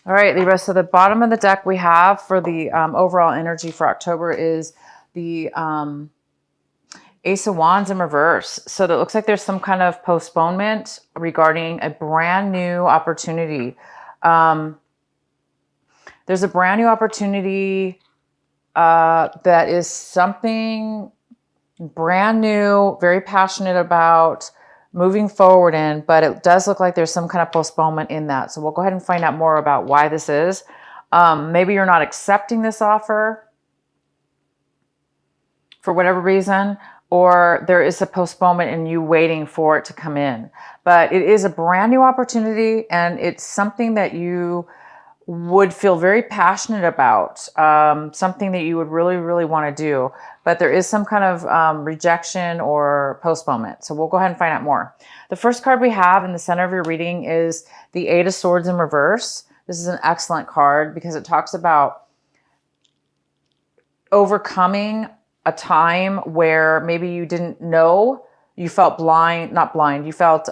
All right, Libra. So the bottom of the deck we have for the overall energy for October is the Ace of Wands in reverse. So that looks like there's some kind of postponement regarding a brand new opportunity. There's a brand new opportunity that is something brand new, very passionate about moving forward in, but it does look like there's some kind of postponement in that. So we'll go ahead and find out more about why this is. Maybe you're not accepting this offer for whatever reason, or there is a postponement and you waiting for it to come in. But it is a brand new opportunity, and it's something that you would feel very passionate about, something that you would really, really want to do. But there is some kind of rejection or postponement. So we'll go ahead and find out more. The first card we have in the center of your reading is the Eight of Swords in reverse. This is an excellent card because it talks about overcoming a time where maybe you didn't know, you felt blind, not blind, you felt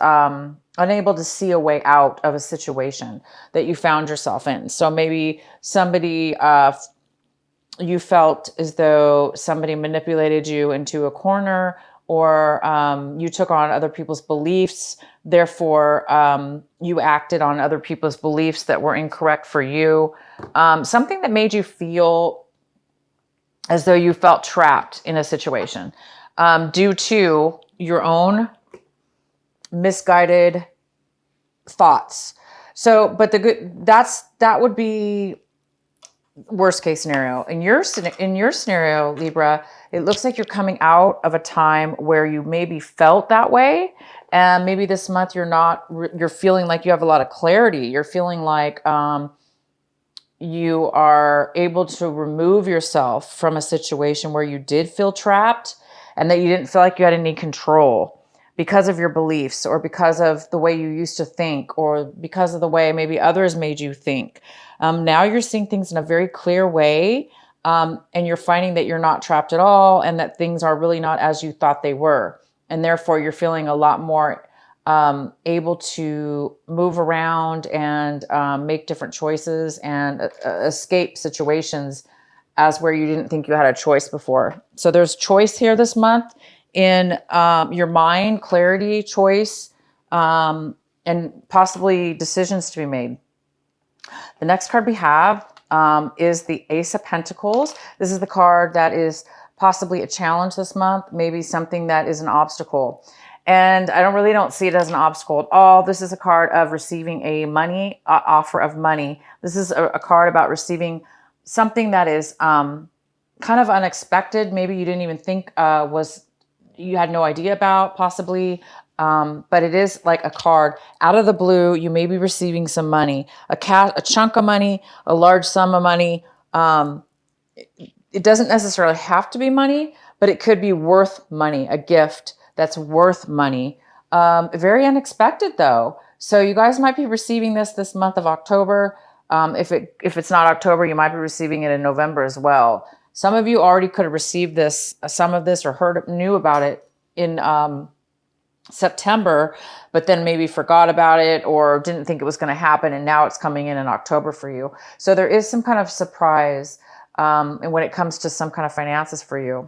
unable to see a way out of a situation that you found yourself in. So maybe somebody, you felt as though somebody manipulated you into a corner, or you took on other people's beliefs. Therefore, you acted on other people's beliefs that were incorrect for you. Something that made you feel as though you felt trapped in a situation due to your own misguided thoughts. So, but that would be worst case scenario. In your scenario, Libra, it looks like you're coming out of a time where you maybe felt that way, and maybe this month you're feeling like you have a lot of clarity. You're feeling like you are able to remove yourself from a situation where you did feel trapped and that you didn't feel like you had any control because of your beliefs, or because of the way you used to think, or because of the way maybe others made you think. Now you're seeing things in a very clear way, and you're finding that you're not trapped at all, and that things are really not as you thought they were. And therefore you're feeling a lot more able to move around and make different choices and escape situations as where you didn't think you had a choice before. So there's choice here this month in your mind, clarity, choice, and possibly decisions to be made. The next card we have is the Ace of Pentacles. This is the card that is possibly a challenge this month, maybe something that is an obstacle. And I don't see it as an obstacle at all. This is a card of receiving a offer of money. This is a card about receiving something that is kind of unexpected. Maybe you didn't even think you had no idea about, possibly. But it is like a card out of the blue. You may be receiving some money, a chunk of money, a large sum of money. It doesn't necessarily have to be money, but it could be worth money, a gift that's worth money. Very unexpected though. So you guys might be receiving this month of October. If it's not October, you might be receiving it in November as well. Some of you already could have received some of this, or knew about it in September, but then maybe forgot about it or didn't think it was going to happen, and now it's coming in October for you. So there is some kind of surprise and when it comes to some kind of finances for you.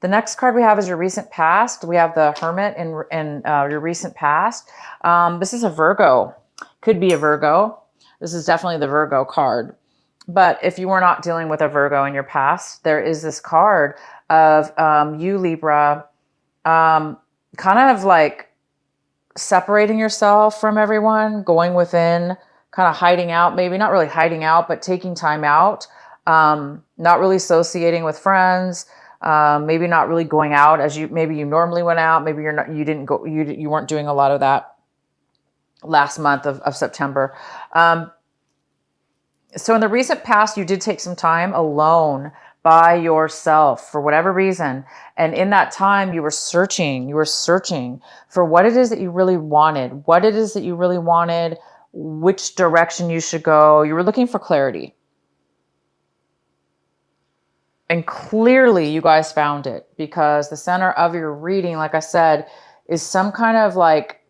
The next card we have is your recent past. We have the Hermit in your recent past. This is a Virgo. Could be a Virgo. This is definitely the Virgo card. But if you were not dealing with a Virgo in your past, there is this card of you, Libra, kind of like separating yourself from everyone, going within, kind of hiding out, maybe not really hiding out, but taking time out, not really associating with friends, maybe not really going out as maybe you normally went out. Maybe you weren't doing a lot of that last month of September. So in the recent past, you did take some time alone by yourself for whatever reason. And in that time, you were searching for what it is that you really wanted, which direction you should go. You were looking for clarity. And clearly you guys found it, because the center of your reading, like I said, is some kind of like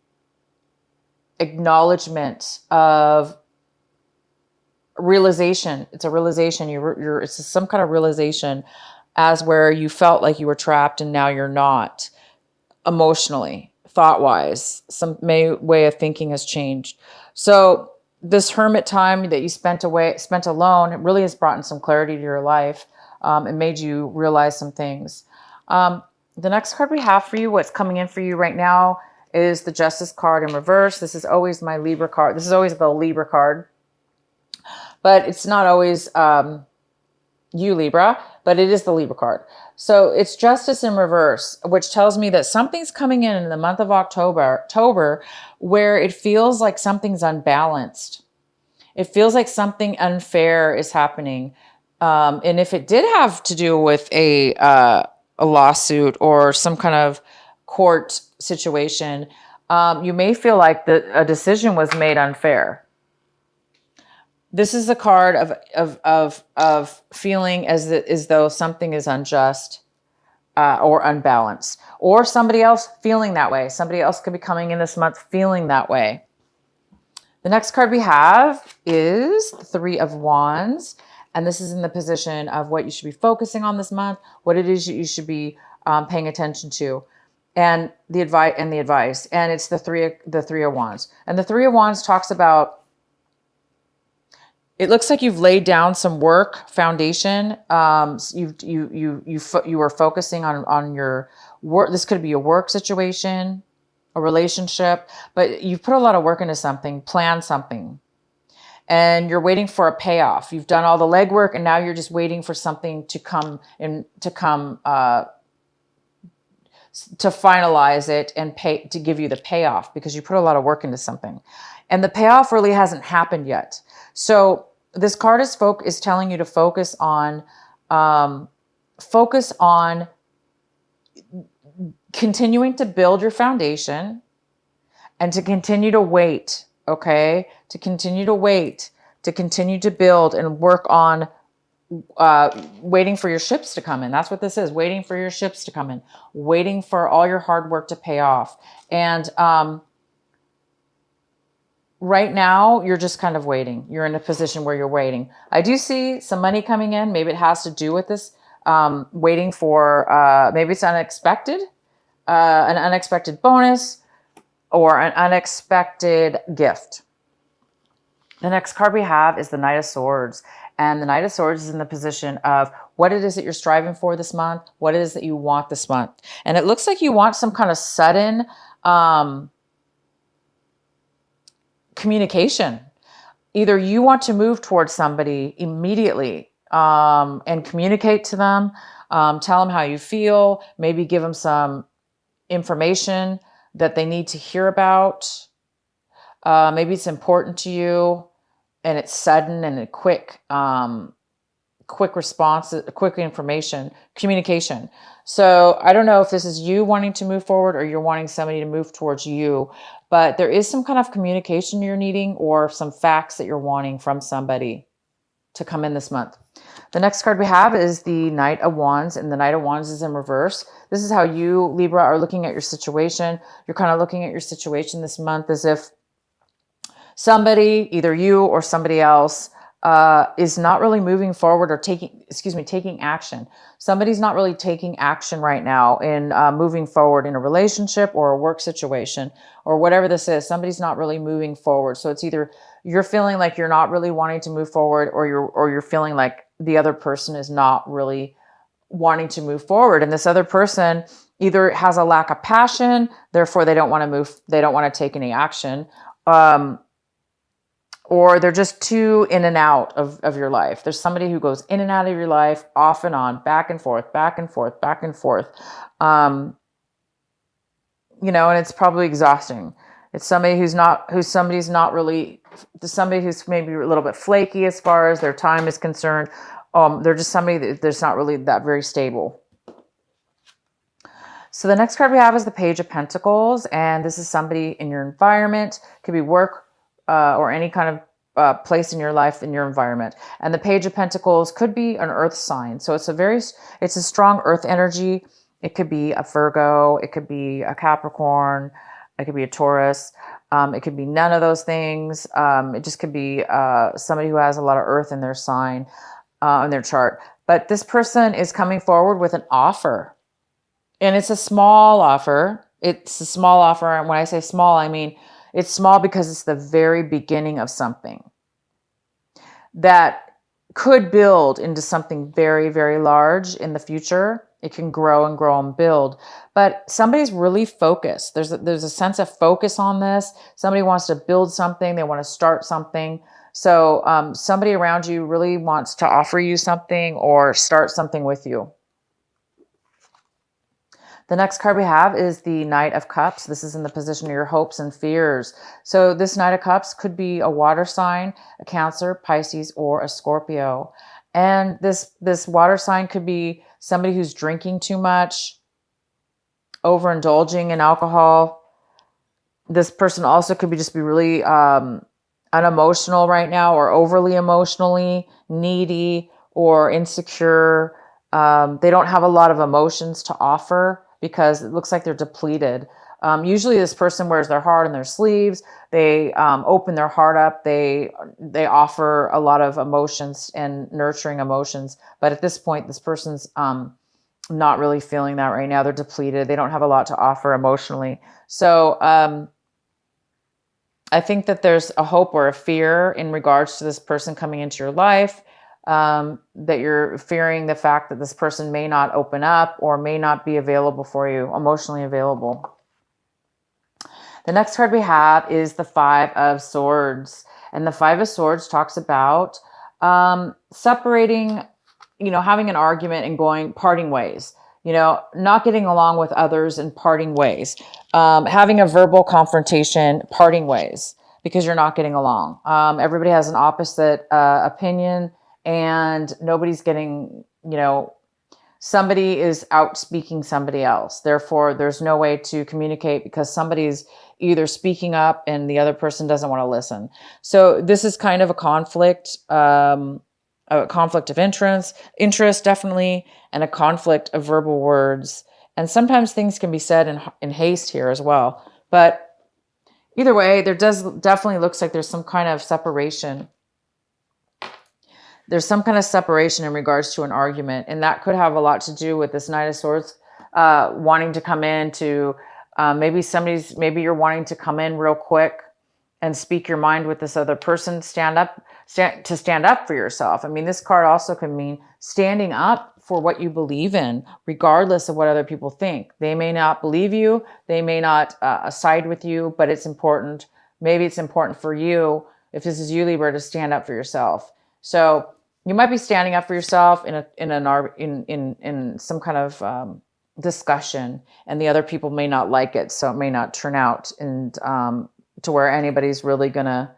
acknowledgement of realization. It's a realization. It's some kind of realization, as where you felt like you were trapped and now you're not, emotionally, thought wise. Some way of thinking has changed. So this hermit time that you spent alone, it really has brought in some clarity to your life. It made you realize some things. The next card we have for you, what's coming in for you right now, is the Justice card in reverse. This is always my Libra card. This is always the Libra card. But it's not always you, Libra, but it is the Libra card. So it's Justice in reverse, which tells me that something's coming in the month of October where it feels like something's unbalanced. It feels like something unfair is happening. And if it did have to do with a lawsuit or some kind of court situation, you may feel like a decision was made unfair. This is a card of feeling as though something is unjust or unbalanced, or somebody else feeling that way. Somebody else could be coming in this month feeling that way. The next card we have is the Three of Wands, and this is in the position of what you should be focusing on this month, what it is you should be paying attention to, and the advice. And it's the Three of Wands, and the Three of Wands talks about. It looks like you've laid down some work foundation. You are focusing on your work. This could be a work situation, a relationship, but you've put a lot of work into something, planned something, and you're waiting for a payoff. You've done all the legwork, and now you're just waiting for something to come to finalize it and to give you the payoff, because you put a lot of work into something, and the payoff really hasn't happened yet. So this card is telling you to focus on continuing to build your foundation, and to continue to wait, okay? To continue to build and work on waiting for your ships to come in. That's what this is, waiting for your ships to come in, waiting for all your hard work to pay off. And right now, you're just kind of waiting. You're in a position where you're waiting. I do see some money coming in. Maybe it has to do with this, waiting for, maybe it's unexpected, an unexpected bonus or an unexpected gift. The next card we have is the Knight of Swords. And the Knight of Swords is in the position of what it is that you're striving for this month, what it is that you want this month. And it looks like you want some kind of sudden, communication. Either you want to move towards somebody immediately and communicate to them, tell them how you feel, maybe give them some information that they need to hear about. Maybe it's important to you and it's sudden and a quick response, quick information, communication. So I don't know if this is you wanting to move forward or you're wanting somebody to move towards you, but there is some kind of communication you're needing or some facts that you're wanting from somebody to come in this month. The next card we have is the Knight of Wands, and the Knight of Wands is in reverse. This is how you, Libra, are looking at your situation. You're kind of looking at your situation this month as if somebody, either you or somebody else, is not really moving forward or taking action. Somebody's not really taking action right now in moving forward in a relationship or a work situation or whatever this is. Somebody's not really moving forward. So it's either you're feeling like you're not really wanting to move forward, or you're feeling like the other person is not really wanting to move forward. And this other person either has a lack of passion, therefore they don't want to move, they don't want to take any action, or they're just too in and out of your life. There's somebody who goes in and out of your life, off and on, back and forth, back and forth, back and forth. And it's probably exhausting. It's somebody who's maybe a little bit flaky as far as their time is concerned. They're just somebody that's not really that very stable. So the next card we have is the Page of Pentacles, and this is somebody in your environment. It could be work, or any kind of place in your life, in your environment. And the Page of Pentacles could be an earth sign. So it's a strong earth energy. It could be a Virgo. It could be a Capricorn. It could be a Taurus. It could be none of those things. It just could be somebody who has a lot of earth in their sign, in their chart. But this person is coming forward with an offer. And it's a small offer. It's a small offer. And when I say small, I mean it's small because it's the very beginning of something that could build into something very, very large in the future. It can grow and grow and build. But somebody's really focused. There's a sense of focus on this. Somebody wants to build something. They want to start something. So somebody around you really wants to offer you something or start something with you. The next card we have is the Knight of Cups. This is in the position of your hopes and fears. So this Knight of Cups could be a water sign, a Cancer, Pisces, or a Scorpio. And this water sign could be somebody who's drinking too much, overindulging in alcohol. This person also could be really unemotional right now, or overly emotionally needy or insecure. They don't have a lot of emotions to offer because it looks like they're depleted. Usually this person wears their heart on their sleeves. They open their heart up. They offer a lot of emotions and nurturing emotions. But at this point, this person's not really feeling that right now. They're depleted. They don't have a lot to offer emotionally. So I think that there's a hope or a fear in regards to this person coming into your life. That you're fearing the fact that this person may not open up or may not be available for you, emotionally available. The next card we have is the Five of Swords. And the Five of Swords talks about separating, having an argument and parting ways, not getting along with others and parting ways, having a verbal confrontation, parting ways, because you're not getting along. Everybody has an opposite opinion. And nobody's getting, somebody is out speaking somebody else. Therefore, there's no way to communicate because somebody's either speaking up and the other person doesn't want to listen. So this is kind of a conflict of interest, definitely, and a conflict of verbal words. And sometimes things can be said in haste here as well. But either way, there definitely looks like there's some kind of separation. There's some kind of separation in regards to an argument. And that could have a lot to do with this Knight of Swords wanting to come in to, maybe you're wanting to come in real quick and speak your mind with this other person, stand up for yourself. I mean, this card also can mean standing up for what you believe in, regardless of what other people think. They may not believe you. They may not side with you, but it's important. Maybe it's important for you, if this is you, Libra, to stand up for yourself. So you might be standing up for yourself in some kind of discussion, and the other people may not like it, so it may not turn out and to where anybody's really gonna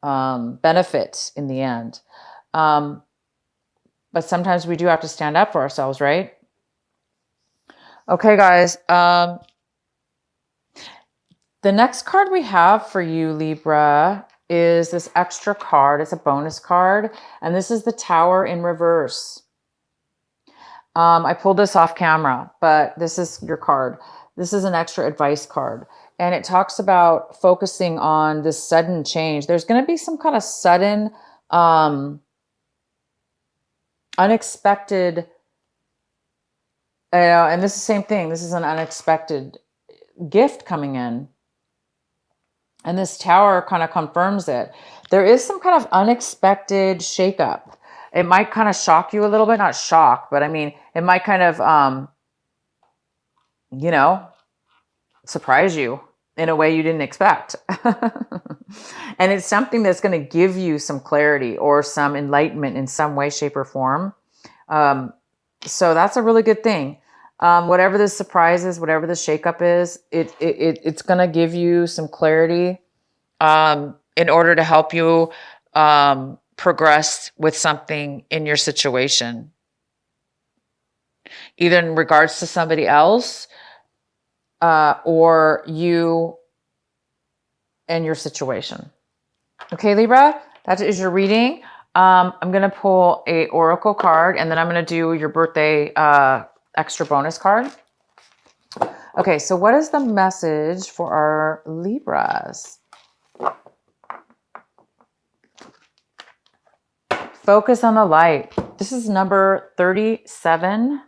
benefit in the end. But sometimes we do have to stand up for ourselves, right? Okay, guys. The next card we have for you, Libra, is this extra card. It's a bonus card, and this is the Tower in reverse. I pulled this off camera, but this is your card. This is an extra advice card, and it talks about focusing on this sudden change. There's going to be some kind of sudden, unexpected, and this is the same thing. This is an unexpected gift coming in. And this Tower kind of confirms it. There is some kind of unexpected shakeup. It might kind of shock you a little bit, not shock, but I mean, it might kind of, surprise you in a way you didn't expect. And it's something that's going to give you some clarity or some enlightenment in some way, shape, or form. So that's a really good thing. Whatever this surprise is, whatever the shakeup is, it's going to give you some clarity in order to help you progress with something in your situation, either in regards to somebody else or you and your situation. Okay, Libra, that is your reading. I'm going to pull a oracle card, and then I'm going to do your birthday extra bonus card. Okay, so what is the message for our Libras? Focus on the light. This is number 37.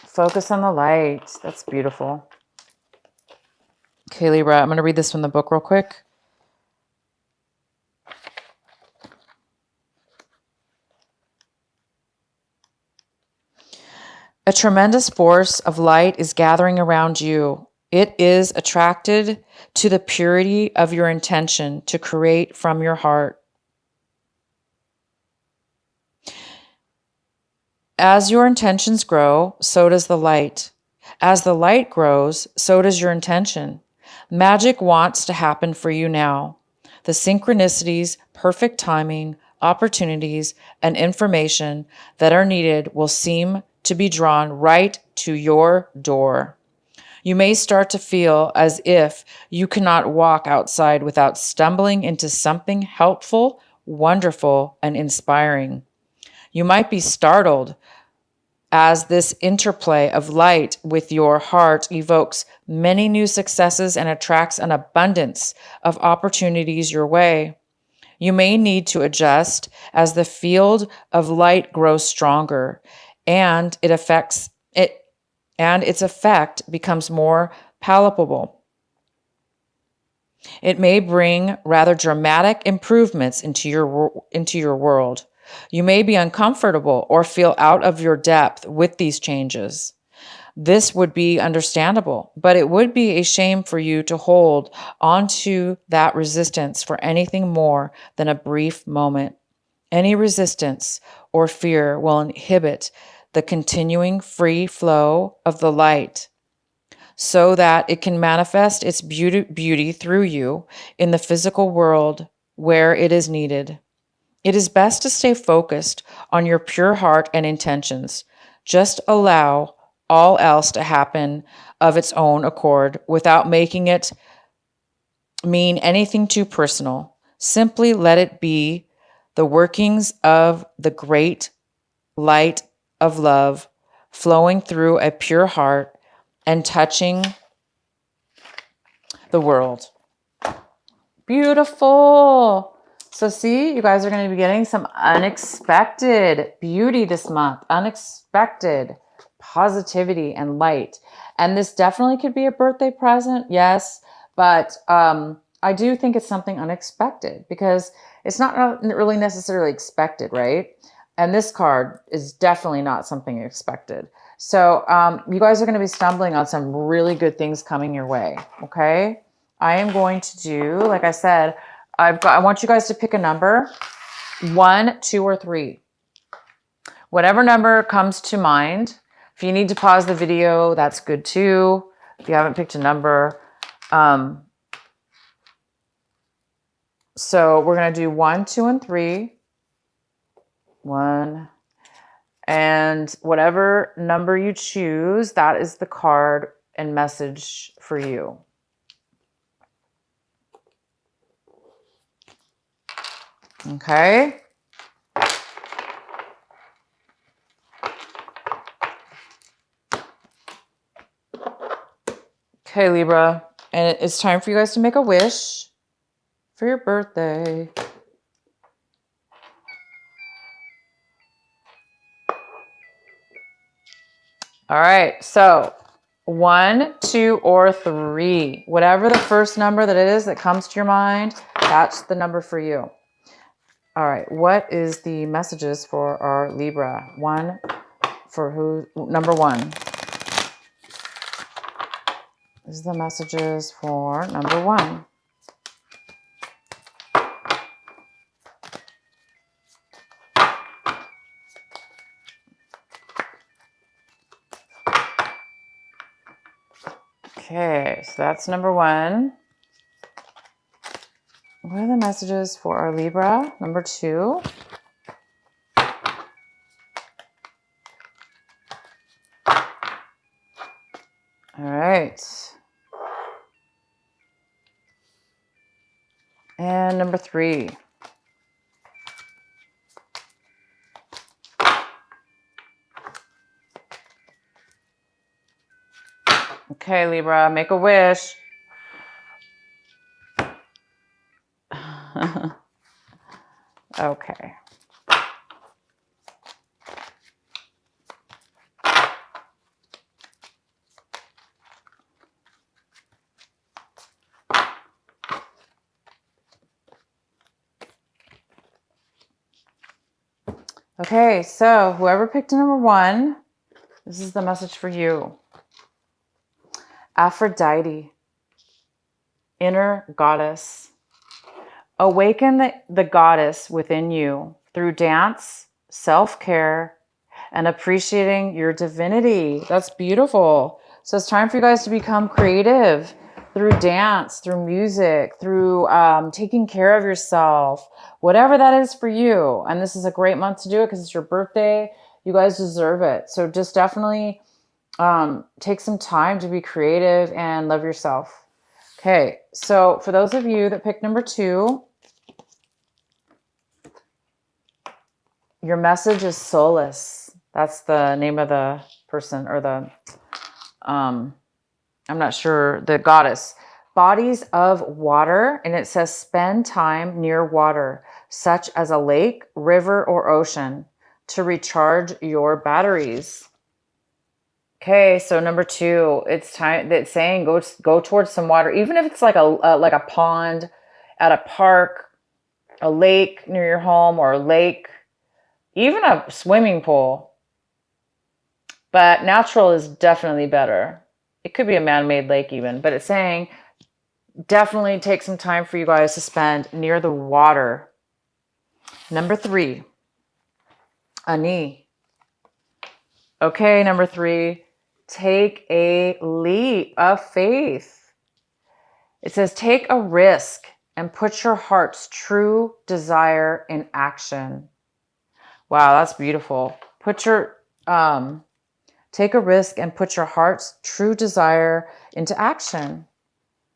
Focus on the light. That's beautiful. Okay, Libra, I'm going to read this from the book real quick. A tremendous force of light is gathering around you. It is attracted to the purity of your intention to create from your heart. As your intentions grow, so does the light. As the light grows, so does your intention. Magic wants to happen for you now. The synchronicities, perfect timing, opportunities, and information that are needed will seem to be drawn right to your door. You may start to feel as if you cannot walk outside without stumbling into something helpful, wonderful, and inspiring. You might be startled as this interplay of light with your heart evokes many new successes and attracts an abundance of opportunities your way. You may need to adjust as the field of light grows stronger and its effect becomes more palpable. It may bring rather dramatic improvements into your world. You may be uncomfortable or feel out of your depth with these changes. This would be understandable, but it would be a shame for you to hold onto that resistance for anything more than a brief moment. Any resistance or fear will inhibit the continuing free flow of the light so that it can manifest its beauty through you in the physical world where it is needed. It is best to stay focused on your pure heart and intentions. Just allow all else to happen of its own accord without making it mean anything too personal. Simply let it be the workings of the great light of love flowing through a pure heart and touching the world. Beautiful. So see, you guys are going to be getting some unexpected beauty this month, unexpected positivity and light. And this definitely could be a birthday present, yes, but I do think it's something unexpected because it's not really necessarily expected, right? And this card is definitely not something expected. So you guys are going to be stumbling on some really good things coming your way, okay? I am going to do, like I said, I want you guys to pick a number, 1, 2, or 3. Whatever number comes to mind. If you need to pause the video, that's good too. If you haven't picked a number. So we're going to do 1, 2, and 3. 1. And whatever number you choose, that is the card and message for you. Okay. Okay, Libra. And it's time for you guys to make a wish for your birthday. All right. So 1, 2, or 3. Whatever the first number that it is that comes to your mind, that's the number for you. All right, what is the messages for our Libra? Number 1. This is the messages for number 1. Okay, so that's number 1. What are the messages for our Libra? Number 2. All right. And number 3. Okay, Libra, make a wish. Okay. Okay, so whoever picked number 1, this is the message for you. Aphrodite, inner goddess. Awaken the goddess within you through dance, self-care, and appreciating your divinity. That's beautiful. So it's time for you guys to become creative through dance, through music, through taking care of yourself, whatever that is for you. And this is a great month to do it because it's your birthday. You guys deserve it. So just definitely take some time to be creative and love yourself. Okay, so for those of you that picked number 2, your message is solace. That's the name of the person, or the, I'm not sure, the goddess. Bodies of water, and it says spend time near water, such as a lake, river, or ocean, to recharge your batteries. Okay, so number 2, it's time. It's saying go towards some water, even if it's like a pond, at a park, a lake near your home, or a lake, even a swimming pool. But natural is definitely better. It could be a man-made lake even, but it's saying definitely take some time for you guys to spend near the water. Number 3, Ani. Okay, number 3, take a leap of faith. It says take a risk and put your heart's true desire in action. Wow, that's beautiful. Take a risk and put your heart's true desire into action.